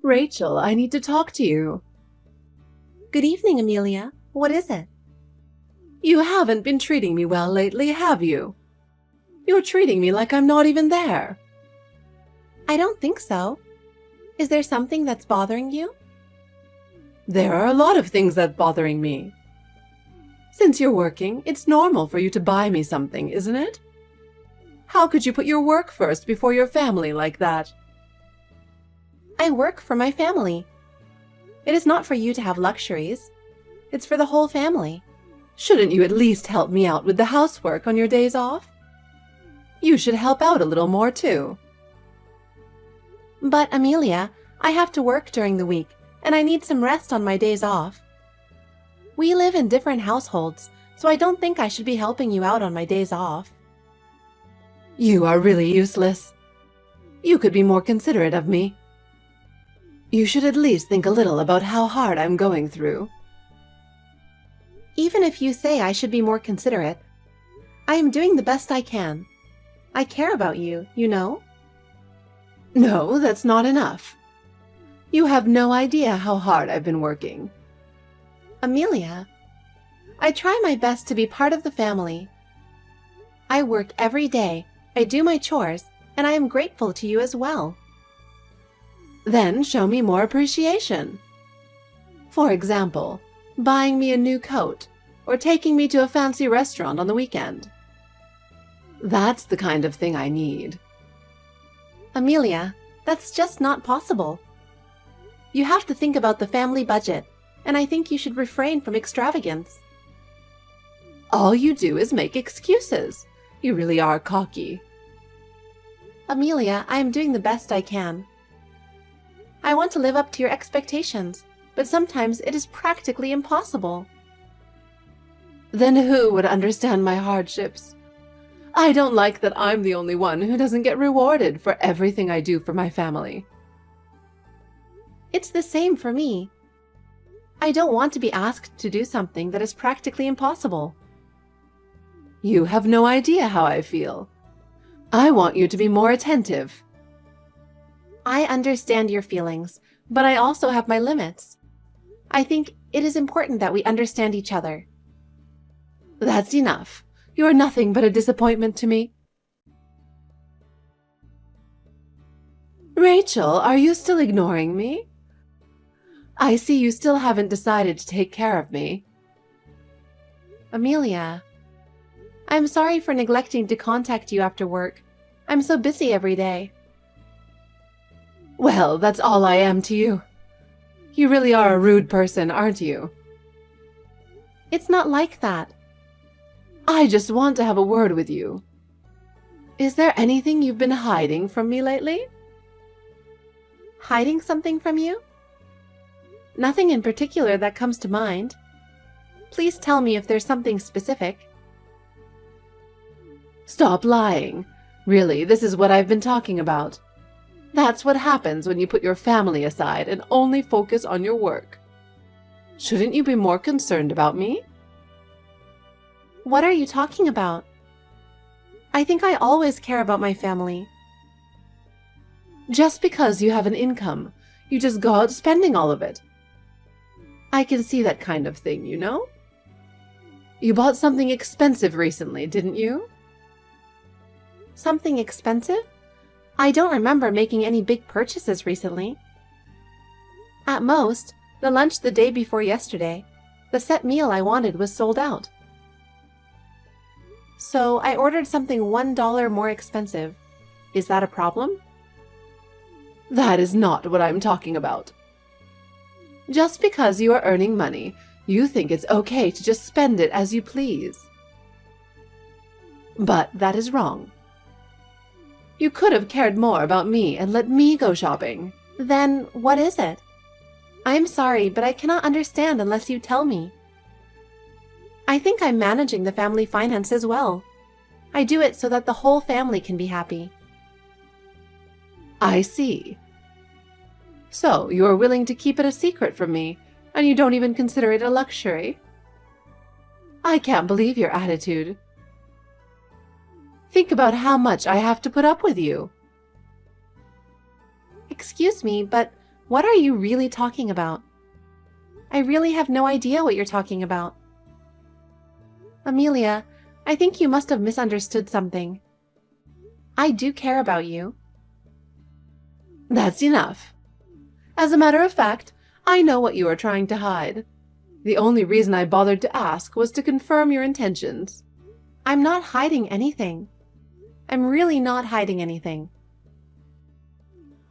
Rachel, I need to talk to you. Good evening, Amelia. What is it? You haven't been treating me well lately, have you? You're treating me like I'm not even there. I don't think so. Is there something that's bothering you? There are a lot of things that's bothering me. Since you're working, it's normal for you to buy me something, isn't it? How could you put your work first before your family like that? I work for my family. It is not for you to have luxuries. It's for the whole family. Shouldn't you at least help me out with the housework on your days off? You should help out a little more too. But, Amelia, I have to work during the week, and I need some rest on my days off. We live in different households, so I don't think I should be helping you out on my days off. You are really useless. You could be more considerate of me. You should at least think a little about how hard I'm going through. Even if you say I should be more considerate, I am doing the best I can. I care about you, you know? No, that's not enough. You have no idea how hard I've been working. Amelia, I try my best to be part of the family. I work every day, I do my chores, and I am grateful to you as well. Then show me more appreciation. For example, buying me a new coat, or taking me to a fancy restaurant on the weekend. That's the kind of thing I need. Amelia, that's just not possible. You have to think about the family budget, and I think you should refrain from extravagance. All you do is make excuses. You really are cocky. Amelia, I am doing the best I can. I want to live up to your expectations, but sometimes it is practically impossible. Then who would understand my hardships? I don't like that I'm the only one who doesn't get rewarded for everything I do for my family. It's the same for me. I don't want to be asked to do something that is practically impossible. You have no idea how I feel. I want you to be more attentive. I understand your feelings, but I also have my limits. I think it is important that we understand each other. That's enough. You're nothing but a disappointment to me. Rachel, are you still ignoring me? I see you still haven't decided to take care of me. Amelia, I'm sorry for neglecting to contact you after work. I'm so busy every day. Well, that's all I am to you. You really are a rude person, aren't you? It's not like that. I just want to have a word with you. Is there anything you've been hiding from me lately? Hiding something from you? Nothing in particular that comes to mind. Please tell me if there's something specific. Stop lying. Really, this is what I've been talking about. That's what happens when you put your family aside and only focus on your work. Shouldn't you be more concerned about me? What are you talking about? I think I always care about my family. Just because you have an income, you just go out spending all of it. I can see that kind of thing, you know? You bought something expensive recently, didn't you? Something expensive? I don't remember making any big purchases recently. At most, the lunch the day before yesterday, the set meal I wanted was sold out. So I ordered something $1 more expensive. Is that a problem? That is not what I'm talking about. Just because you are earning money, you think it's okay to just spend it as you please. But that is wrong. You could have cared more about me and let me go shopping. Then what is it? I'm sorry, but I cannot understand unless you tell me. I think I'm managing the family finances well. I do it so that the whole family can be happy. I see. So you are willing to keep it a secret from me, and you don't even consider it a luxury? I can't believe your attitude. Think about how much I have to put up with you. Excuse me, but What are you really talking about? I really have no idea what you're talking about. Amelia, I think you must have misunderstood something. I do care about you. That's enough. As a matter of fact, I know what you are trying to hide. The only reason I bothered to ask was to confirm your intentions. I'm not hiding anything. I'm really not hiding anything.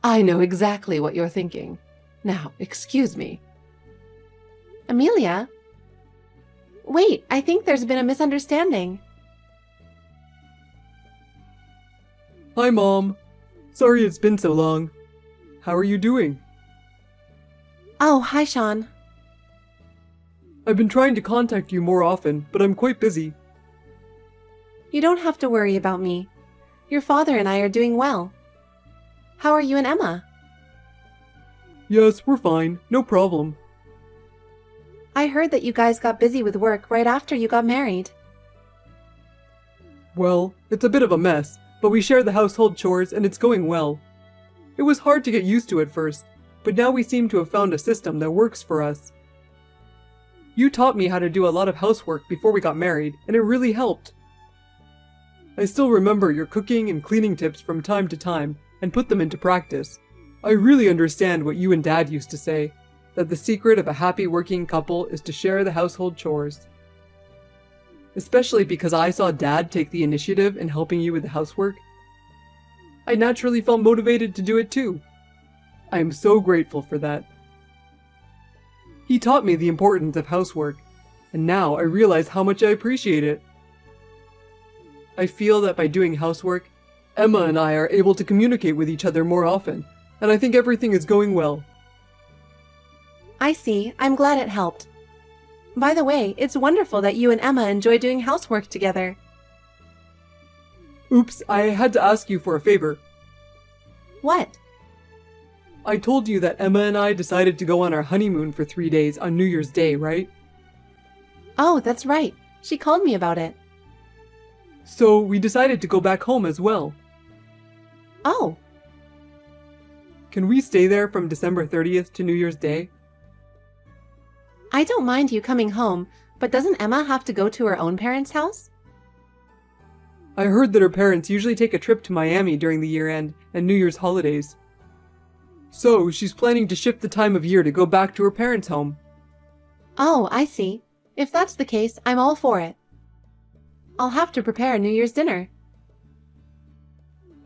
I know exactly what you're thinking. Now, excuse me. Amelia? Wait, I think there's been a misunderstanding. Hi, Mom. Sorry it's been so long. How are you doing? Oh, hi, Sean. I've been trying to contact you more often, but I'm quite busy. You don't have to worry about me. Your father and I are doing well. How are you and Emma? Yes, we're fine. No problem. I heard that you guys got busy with work right after you got married. Well, it's a bit of a mess, but we share the household chores and it's going well. It was hard to get used to at first, but now we seem to have found a system that works for us. You taught me how to do a lot of housework before we got married, and it really helped. I still remember your cooking and cleaning tips from time to time and put them into practice. I really understand what you and Dad used to say, that the secret of a happy working couple is to share the household chores. Especially because I saw Dad take the initiative in helping you with the housework. I naturally felt motivated to do it too. I am so grateful for that. He taught me the importance of housework, and now I realize how much I appreciate it. I feel that by doing housework, Emma and I are able to communicate with each other more often, and I think everything is going well. I see. I'm glad it helped. By the way, it's wonderful that you and Emma enjoy doing housework together. Oops, I had to ask you for a favor. What? I told you that Emma and I decided to go on our honeymoon for 3 days on New Year's Day, right? Oh, that's right. She called me about it. So we decided to go back home as well. Oh, Can we stay there from December 30th to New Year's Day? I don't mind you coming home, but doesn't Emma have to go to her own parents' house? I heard that her parents usually take a trip to Miami during the year-end and New Year's holidays. So she's planning to shift the time of year to go back to her parents' home. Oh, I see. If that's the case, I'm all for it. I'll have to prepare New Year's dinner.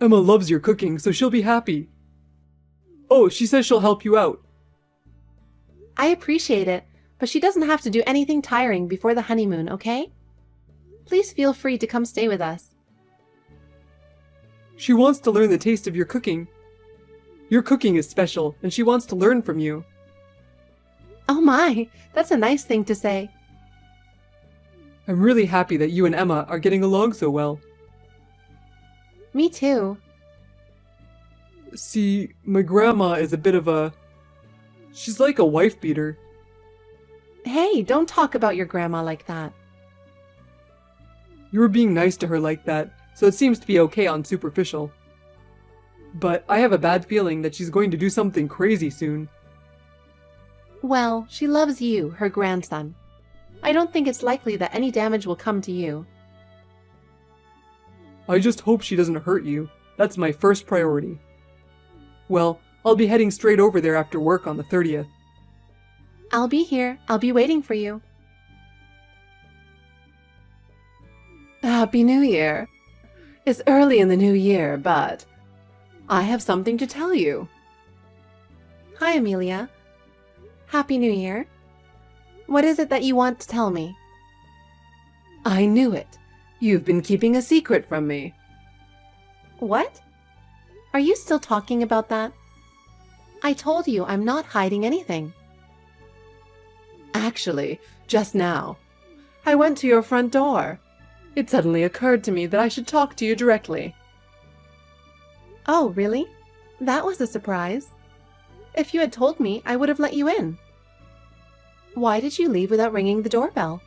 Emma loves your cooking, so she'll be happy. Oh, she says she'll help you out. I appreciate it, but she doesn't have to do anything tiring before the honeymoon, okay? Please feel free to come stay with us. She wants to learn the taste of your cooking. Your cooking is special, and she wants to learn from you. Oh my, that's a nice thing to say. I'm really happy that you and Emma are getting along so well. Me too. See, my grandma is a bit of a... She's like a wife-beater. Hey, don't talk about your grandma like that. You were being nice to her like that, so it seems to be okay on superficial. But I have a bad feeling that she's going to do something crazy soon. Well, she loves you, her grandson. I don't think it's likely that any damage will come to you. I just hope she doesn't hurt you. That's my first priority. Well, I'll be heading straight over there after work on the 30th. I'll be here. I'll be waiting for you. Happy New Year. It's early in the new year, but I have something to tell you. Hi, Amelia. Happy New Year. What is it that you want to tell me? I knew it. You've been keeping a secret from me. What? Are you still talking about that? I told you I'm not hiding anything. Actually, just now, I went to your front door. It suddenly occurred to me that I should talk to you directly. Oh, really? That was a surprise. If you had told me, I would have let you in. Why did you leave without ringing the doorbell?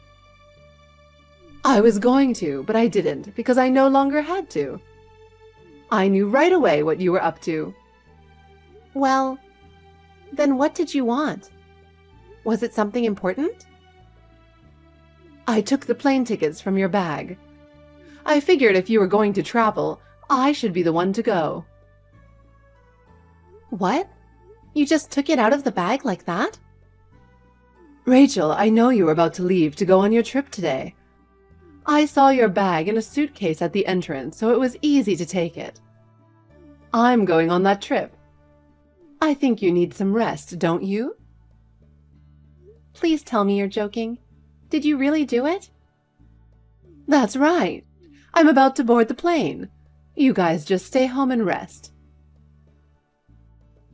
I was going to, but I didn't because I no longer had to. I knew right away what you were up to. Well, Then what did you want? Was it something important? I took the plane tickets from your bag. I figured if you were going to travel, I should be the one to go. What? You just took it out of the bag like that? Rachel, I know you were about to leave to go on your trip today. I saw your bag in a suitcase at the entrance, so it was easy to take it. I'm going on that trip. I think you need some rest, don't you? Please tell me you're joking. Did you really do it? That's right. I'm about to board the plane. You guys just stay home and rest.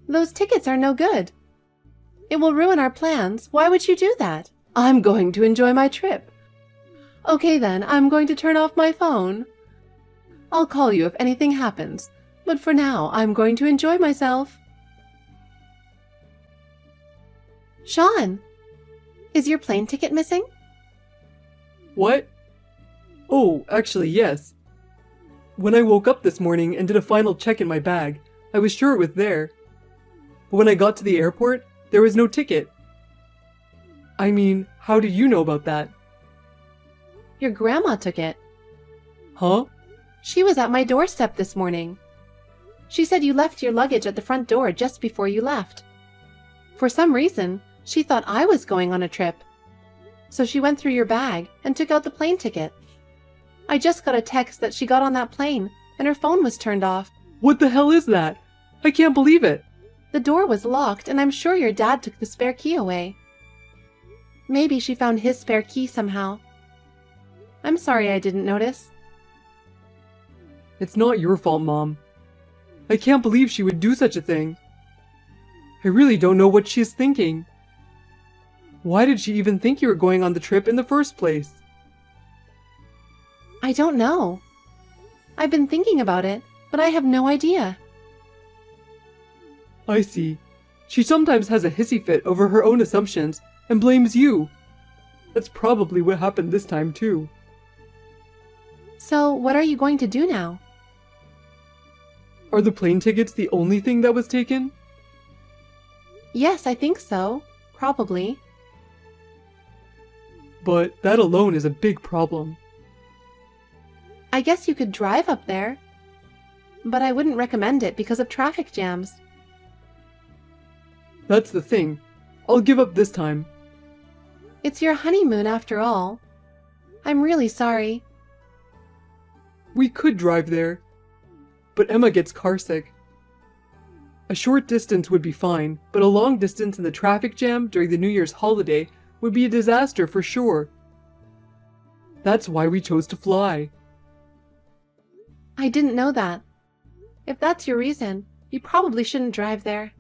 Those tickets are no good. It will ruin our plans. Why would you do that? I'm going to enjoy my trip. Okay then, I'm going to turn off my phone. I'll call you if anything happens, but for now, I'm going to enjoy myself. Sean, is your plane ticket missing? What? Oh, actually, yes. When I woke up this morning and did a final check in my bag, I was sure it was there. But when I got to the airport, there was no ticket. I mean, how do you know about that? Your grandma took it. Huh? She was at my doorstep this morning. She said you left your luggage at the front door just before you left. For some reason, she thought I was going on a trip. So she went through your bag and took out the plane ticket. I just got a text that she got on that plane and her phone was turned off. What the hell is that? I can't believe it. The door was locked and I'm sure your dad took the spare key away. Maybe she found his spare key somehow. I'm sorry I didn't notice. It's not your fault, Mom. I can't believe she would do such a thing. I really don't know what she's thinking. Why did she even think you were going on the trip in the first place? I don't know. I've been thinking about it, but I have no idea. I see. She sometimes has a hissy fit over her own assumptions and blames you. That's probably what happened this time too. So, what are you going to do now? Are the plane tickets the only thing that was taken? Yes, I think so. Probably. But that alone is a big problem. I guess you could drive up there. But I wouldn't recommend it because of traffic jams. That's the thing. I'll give up this time. It's your honeymoon after all. I'm really sorry. We could drive there. But Emma gets carsick. A short distance would be fine, but a long distance in the traffic jam during the New Year's holiday would be a disaster for sure. That's why we chose to fly. I didn't know that. If that's your reason, you probably shouldn't drive there.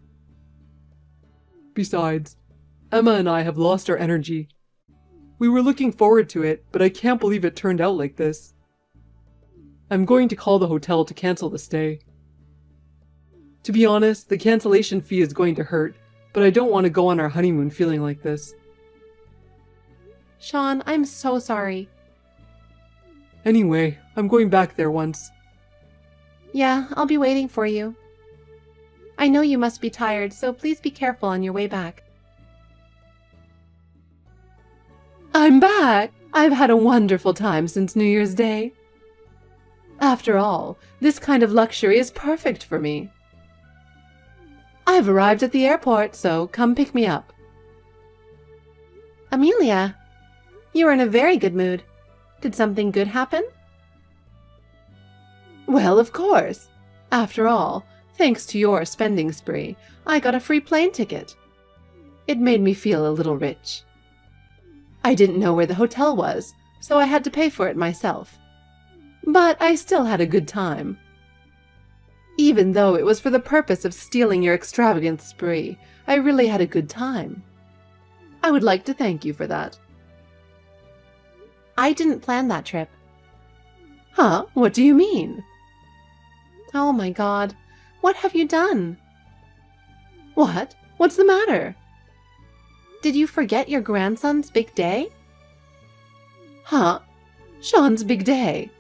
Besides, Emma and I have lost our energy. We were looking forward to it, but I can't believe it turned out like this. I'm going to call the hotel to cancel the stay. To be honest, the cancellation fee is going to hurt, but I don't want to go on our honeymoon feeling like this. Sean, I'm so sorry. Anyway, I'm going back there once. Yeah, I'll be waiting for you. I know you must be tired, so please be careful on your way back. I'm back! I've had a wonderful time since New Year's Day. After all, this kind of luxury is perfect for me. I've arrived at the airport, so come pick me up. Amelia, you are in a very good mood. Did something good happen? Well, of course. After all, thanks to your spending spree, I got a free plane ticket. It made me feel a little rich. I didn't know where the hotel was, so I had to pay for it myself. But I still had a good time. Even though it was for the purpose of stealing your extravagant spree, I really had a good time. I would like to thank you for that. I didn't plan that trip. Huh? What do you mean? Oh my God. What have you done? What? What's the matter? Did you forget your grandson's big day? Huh? Sean's big day?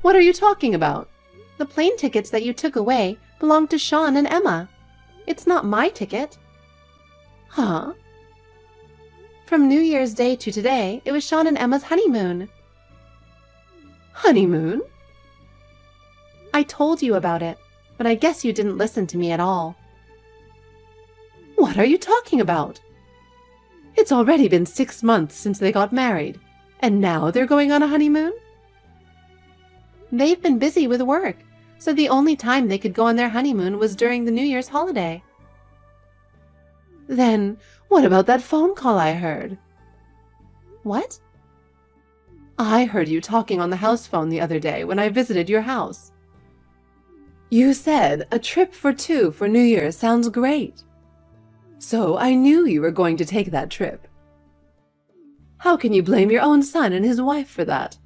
What are you talking about? The plane tickets that you took away belong to Sean and Emma. It's not my ticket. Huh? From New Year's Day to today, it was Sean and Emma's honeymoon. Honeymoon? I told you about it, but I guess you didn't listen to me at all. What are you talking about? It's already been 6 months since they got married, and now they're going on a honeymoon? They've been busy with work, so the only time they could go on their honeymoon was during the New Year's holiday. Then, what about that phone call I heard? What? I heard you talking on the house phone the other day when I visited your house. You said a trip for 2 for New Year's sounds great. So I knew you were going to take that trip. How can you blame your own son and his wife for that?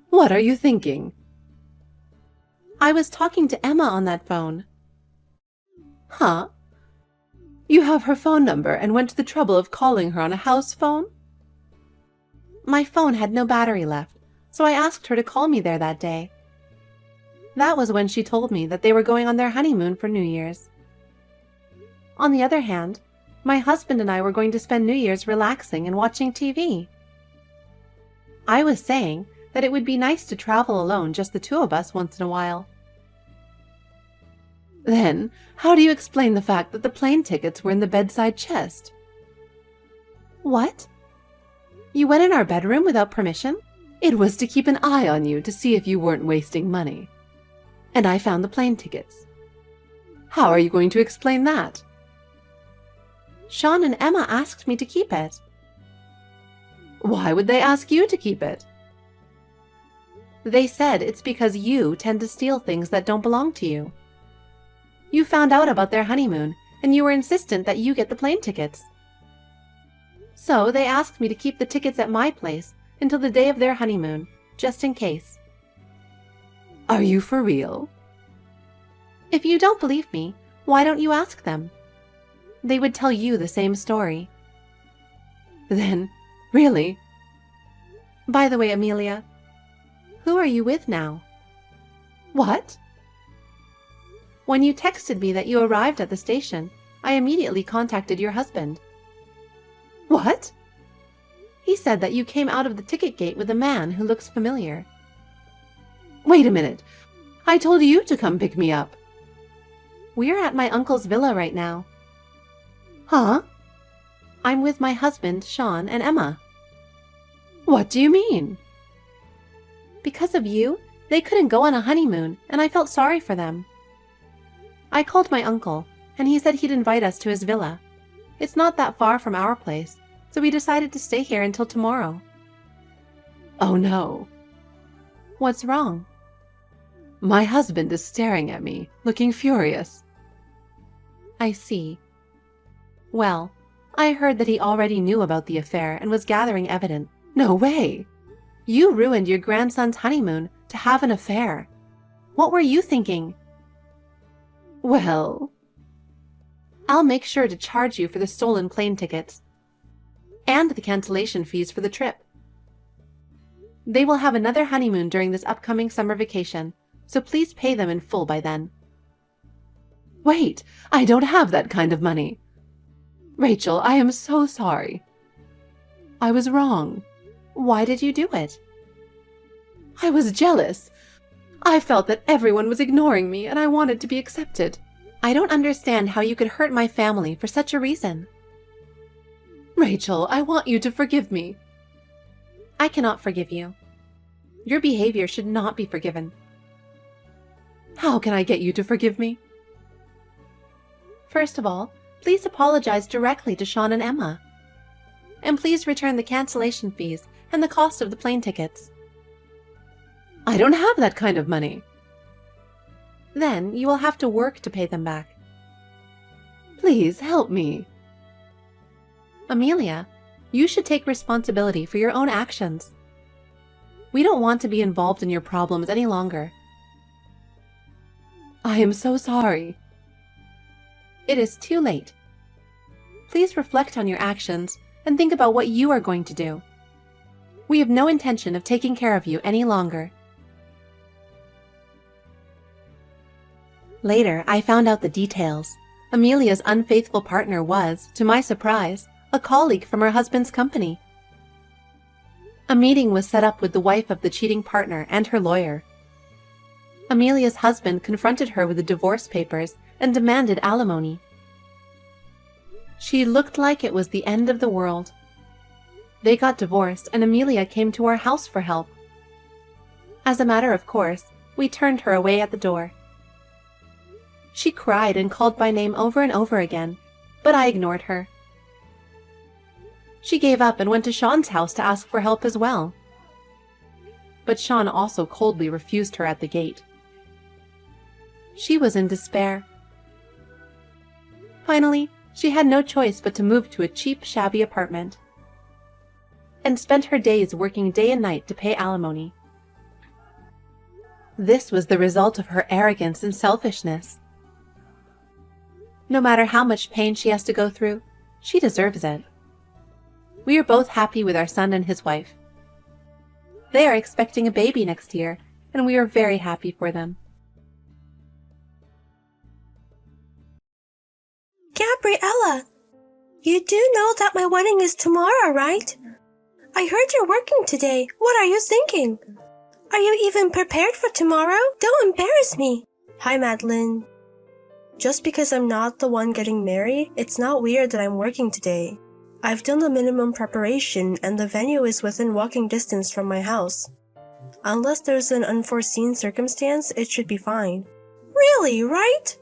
What are you thinking? I was talking to Emma on that phone. Huh? You have her phone number and went to the trouble of calling her on a house phone? My phone had no battery left, so I asked her to call me there that day. That was when she told me that they were going on their honeymoon for New Year's. On the other hand, my husband and I were going to spend New Year's relaxing and watching TV. I was saying that it would be nice to travel alone, just the 2 of us, once in a while. Then, how do you explain the fact that the plane tickets were in the bedside chest? What? You went in our bedroom without permission? It was to keep an eye on you to see if you weren't wasting money. And I found the plane tickets. How are you going to explain that? Sean and Emma asked me to keep it. Why would they ask you to keep it? They said it's because you tend to steal things that don't belong to you. You found out about their honeymoon, and you were insistent that you get the plane tickets. So they asked me to keep the tickets at my place until the day of their honeymoon, just in case. Are you for real? If you don't believe me, why don't you ask them? They would tell you the same story. Then, really? By the way, Amelia, who are you with now? What? When you texted me that you arrived at the station, I immediately contacted your husband. What? He said that you came out of the ticket gate with a man who looks familiar. Wait a minute. I told you to come pick me up. We're at my uncle's villa right now. Huh? I'm with my husband, Sean, and Emma. What do you mean? Because of you, they couldn't go on a honeymoon, and I felt sorry for them. I called my uncle, and he said he'd invite us to his villa. It's not that far from our place, so we decided to stay here until tomorrow. Oh no. What's wrong? My husband is staring at me, looking furious. I see. Well, I heard that he already knew about the affair and was gathering evidence. No way! You ruined your grandson's honeymoon to have an affair. What were you thinking? Well, I'll make sure to charge you for the stolen plane tickets and the cancellation fees for the trip. They will have another honeymoon during this upcoming summer vacation, so please pay them in full by then. Wait, I don't have that kind of money. Rachel, I am so sorry. I was wrong. Why did you do it? I was jealous. I felt that everyone was ignoring me and I wanted to be accepted. I don't understand how you could hurt my family for such a reason. Rachel, I want you to forgive me. I cannot forgive you. Your behavior should not be forgiven. How can I get you to forgive me? First of all, please apologize directly to Sean and Emma. And please return the cancellation fees and the cost of the plane tickets. I don't have that kind of money. Then you will have to work to pay them back. Please help me. Amelia, you should take responsibility for your own actions. We don't want to be involved in your problems any longer. I am so sorry. It is too late. Please reflect on your actions and think about what you are going to do. We have no intention of taking care of you any longer. Later, I found out the details. Amelia's unfaithful partner was, to my surprise, a colleague from her husband's company. A meeting was set up with the wife of the cheating partner and her lawyer. Amelia's husband confronted her with the divorce papers and demanded alimony. She looked like it was the end of the world. They got divorced and Amelia came to our house for help. As a matter of course, we turned her away at the door. She cried and called by name over and over again, but I ignored her. She gave up and went to Sean's house to ask for help as well. But Sean also coldly refused her at the gate. She was in despair. Finally, she had no choice but to move to a cheap, shabby apartment and spent her days working day and night to pay alimony. This was the result of her arrogance and selfishness. No matter how much pain she has to go through, she deserves it. We are both happy with our son and his wife. They are expecting a baby next year, and we are very happy for them. Gabriella, you do know that my wedding is tomorrow, right? I heard you're working today. What are you thinking? Are you even prepared for tomorrow? Don't embarrass me. Hi, Madeline. Just because I'm not the one getting married, it's not weird that I'm working today. I've done the minimum preparation and the venue is within walking distance from my house. Unless there's an unforeseen circumstance, it should be fine. Really, right?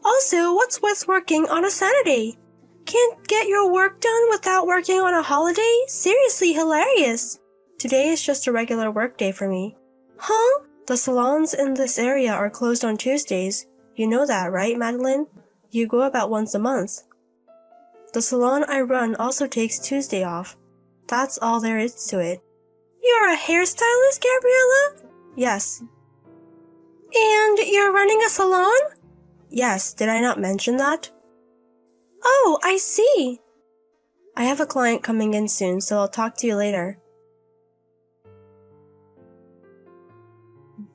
Also, what's with working on a Saturday? Can't get your work done without working on a holiday? Seriously hilarious. Today is just a regular work day for me. Huh? The salons in this area are closed on Tuesdays. You know that, right, Madeline? You go about once a month. The salon I run also takes Tuesday off. That's all there is to it. You're a hairstylist, Gabriella? Yes. And you're running a salon? Yes, did I not mention that? Oh, I see. I have a client coming in soon, so I'll talk to you later.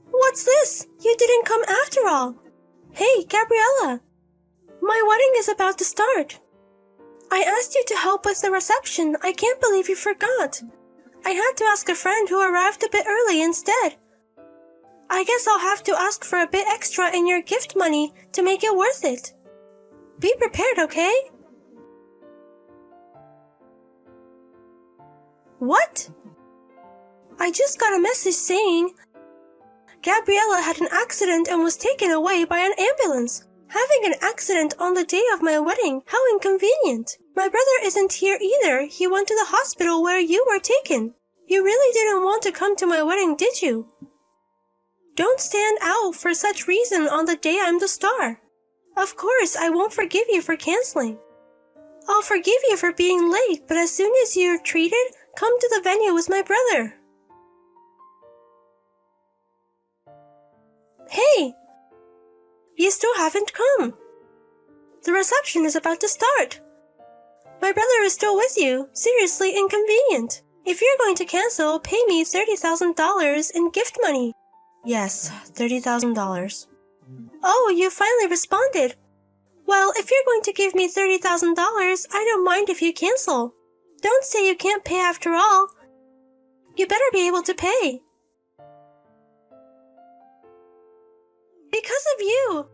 What's this? You didn't come after all. Hey, Gabriella. My wedding is about to start. I asked you to help with the reception. I can't believe you forgot. I had to ask a friend who arrived a bit early instead. I guess I'll have to ask for a bit extra in your gift money to make it worth it. Be prepared, okay? What? I just got a message saying Gabriella had an accident and was taken away by an ambulance. Having an accident on the day of my wedding, how inconvenient. My brother isn't here either. He went to the hospital where you were taken. You really didn't want to come to my wedding, did you? Don't stand out for such reason on the day I'm the star. Of course, I won't forgive you for canceling. I'll forgive you for being late, but as soon as you're treated, come to the venue with my brother. Hey! You still haven't come. The reception is about to start. My brother is still with you. Seriously inconvenient. If you're going to cancel, pay me $30,000 in gift money. Yes, $30,000. Oh, you finally responded. Well, if you're going to give me $30,000, I don't mind if you cancel. Don't say you can't pay after all. You better be able to pay. Because of you.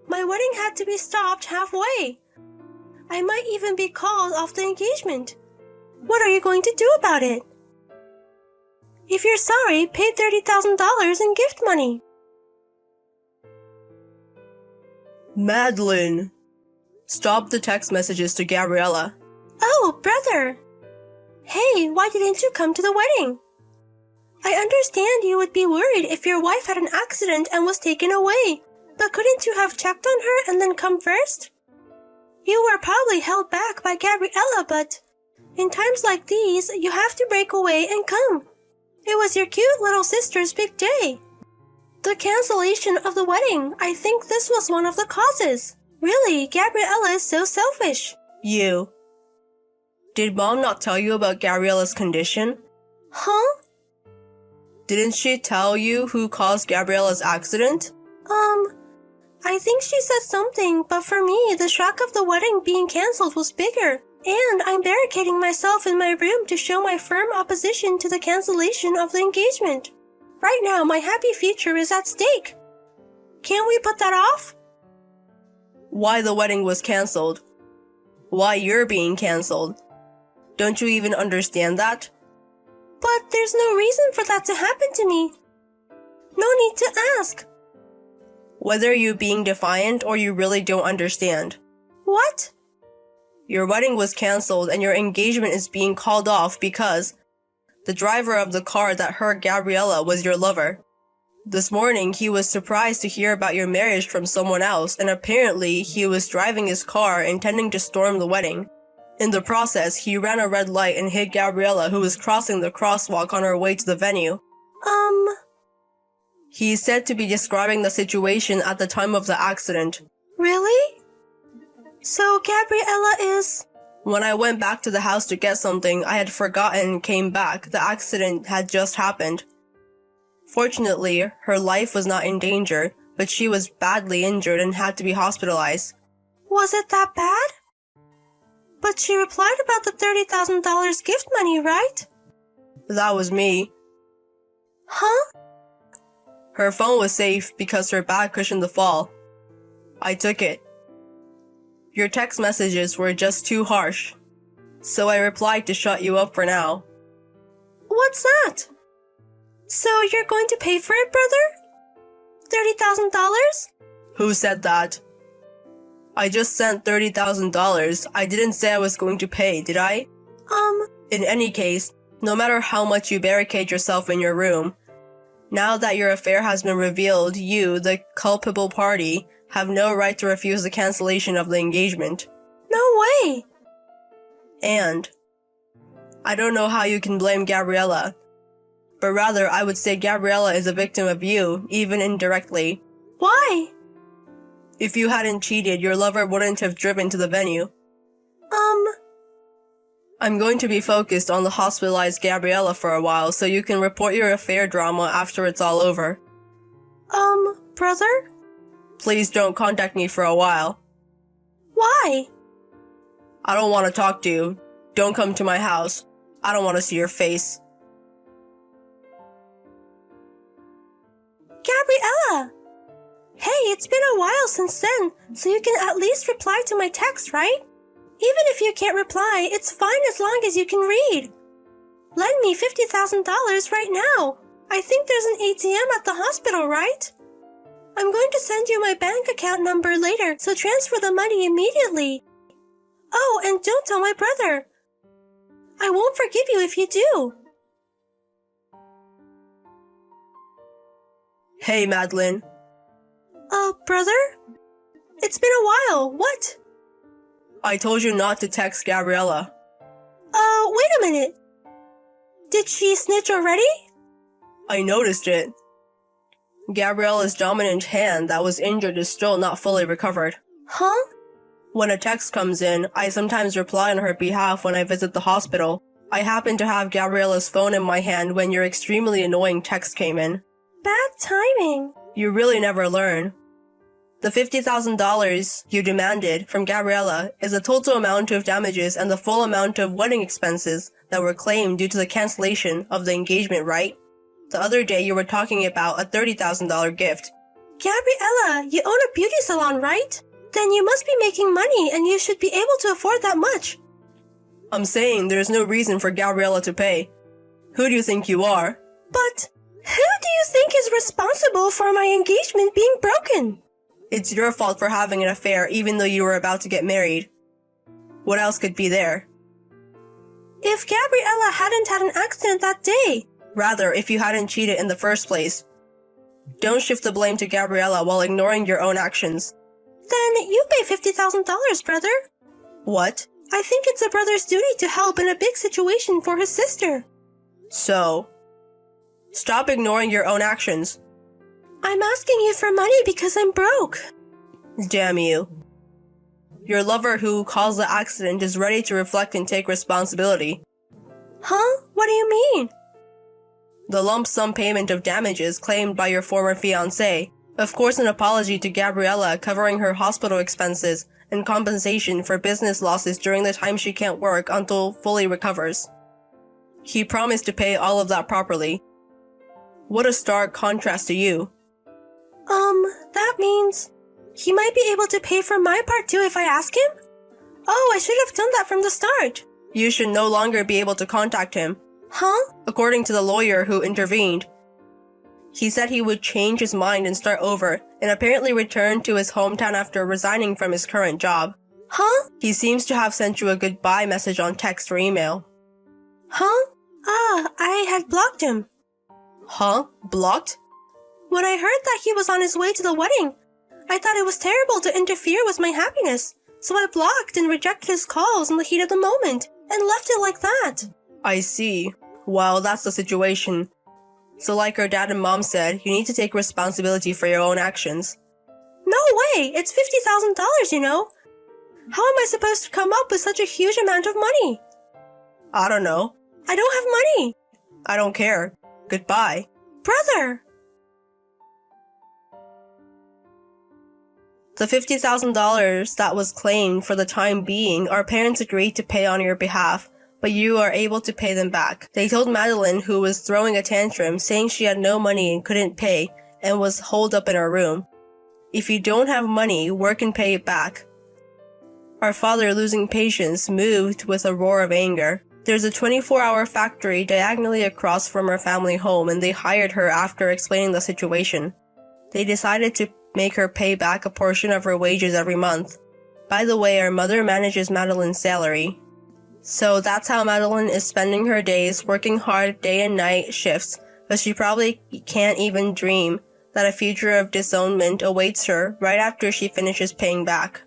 My wedding had to be stopped halfway. I might even be called off the engagement. What are you going to do about it? If you're sorry, pay $30,000 in gift money. Madeline! Stop the text messages to Gabriella. Oh, brother! Hey, why didn't you come to the wedding? I understand you would be worried if your wife had an accident and was taken away, but couldn't you have checked on her and then come first? You were probably held back by Gabriella, but in times like these, you have to break away and come. It was your cute little sister's big day. The cancellation of the wedding, I think this was one of the causes. Really, Gabriella is so selfish. You. Did Mom not tell you about Gabriella's condition? Huh? Didn't she tell you who caused Gabriella's accident? I think she said something, but for me, the shock of the wedding being cancelled was bigger. And I'm barricading myself in my room to show my firm opposition to the cancellation of the engagement. Right now, my happy future is at stake. Can't we put that off? Why the wedding was cancelled? Why you're being cancelled? Don't you even understand that? But there's no reason for that to happen to me. No need to ask. Whether you're being defiant or you really don't understand. What? Your wedding was cancelled and your engagement is being called off because the driver of the car that hurt Gabriella was your lover. This morning, he was surprised to hear about your marriage from someone else, and apparently, he was driving his car intending to storm the wedding. In the process, he ran a red light and hit Gabriella, who was crossing the crosswalk on her way to the venue. He's said to be describing the situation at the time of the accident. Really? So Gabriella is... When I went back to the house to get something I had forgotten and came back, the accident had just happened. Fortunately, her life was not in danger, but she was badly injured and had to be hospitalized. Was it that bad? But she replied about the $30,000 gift money, right? That was me. Huh? Her phone was safe because her bag cushioned the fall. I took it. Your text messages were just too harsh, so I replied to shut you up for now. What's that? So you're going to pay for it, brother? $30,000? Who said that? I just sent $30,000. I didn't say I was going to pay, did I? In any case, no matter how much you barricade yourself in your room, now that your affair has been revealed, you, the culpable party, have no right to refuse the cancellation of the engagement. No way! And I don't know how you can blame Gabriella, but rather I would say Gabriella is a victim of you, even indirectly. Why? If you hadn't cheated, your lover wouldn't have driven to the venue. I'm going to be focused on the hospitalized Gabriella for a while so you can report your affair drama after it's all over. Brother? Please don't contact me for a while. Why? I don't want to talk to you. Don't come to my house. I don't want to see your face. Gabriella! Hey, it's been a while since then, so you can at least reply to my text, right? Even if you can't reply, it's fine as long as you can read. Lend me $50,000 right now. I think there's an ATM at the hospital, right? I'm going to send you my bank account number later, so transfer the money immediately. Oh, and don't tell my brother. I won't forgive you if you do. Hey, Madeline. Brother? It's been a while. What? I told you not to text Gabriella. Wait a minute. Did she snitch already? I noticed it. Gabriella's dominant hand that was injured is still not fully recovered. Huh? When a text comes in, I sometimes reply on her behalf when I visit the hospital. I happened to have Gabriella's phone in my hand when your extremely annoying text came in. Bad timing. You really never learn. The $50,000 you demanded from Gabriella is the total amount of damages and the full amount of wedding expenses that were claimed due to the cancellation of the engagement, right? The other day you were talking about a $30,000 gift. Gabriella, you own a beauty salon, right? Then you must be making money and you should be able to afford that much. I'm saying there's no reason for Gabriella to pay. Who do you think you are? But who do you think is responsible for my engagement being broken? It's your fault for having an affair even though you were about to get married. What else could be there? If Gabriella hadn't had an accident that day. Rather, if you hadn't cheated in the first place. Don't shift the blame to Gabriella while ignoring your own actions. Then you pay $50,000, brother. What? I think it's a brother's duty to help in a big situation for his sister. So, stop ignoring your own actions. I'm asking you for money because I'm broke. Damn you. Your lover who caused the accident is ready to reflect and take responsibility. Huh? What do you mean? The lump sum payment of damages claimed by your former fiancé Of course, an apology to Gabriella covering her hospital expenses and compensation for business losses during the time she can't work until fully recovers. He promised to pay all of that properly. What a stark contrast to you. That means he might be able to pay for my part too if I ask him? Oh, I should have done that from the start. You should no longer be able to contact him. Huh? According to the lawyer who intervened, he said he would change his mind and start over, and apparently return to his hometown after resigning from his current job. Huh? He seems to have sent you a goodbye message on text or email. Huh? Ah, I had blocked him. Huh? Blocked? When I heard that he was on his way to the wedding, I thought it was terrible to interfere with my happiness, so I blocked and rejected his calls in the heat of the moment, and left it like that. I see. Well, that's the situation. So like our dad and mom said, you need to take responsibility for your own actions. No way! It's $50,000, you know? How am I supposed to come up with such a huge amount of money? I don't know. I don't have money! I don't care. Goodbye. Brother! The $50,000 that was claimed for the time being, our parents agreed to pay on your behalf, but you are able to pay them back. They told Madeline, who was throwing a tantrum, saying she had no money and couldn't pay, and was holed up in her room. If you don't have money, work and pay it back. Our father, losing patience, moved with a roar of anger. There's a 24-hour factory diagonally across from our family home, and they hired her after explaining the situation. They decided to make her pay back a portion of her wages every month. By the way, our mother manages Madeline's salary. So that's how Madeline is spending her days, working hard day and night shifts, but she probably can't even dream that a future of disownment awaits her right after she finishes paying back.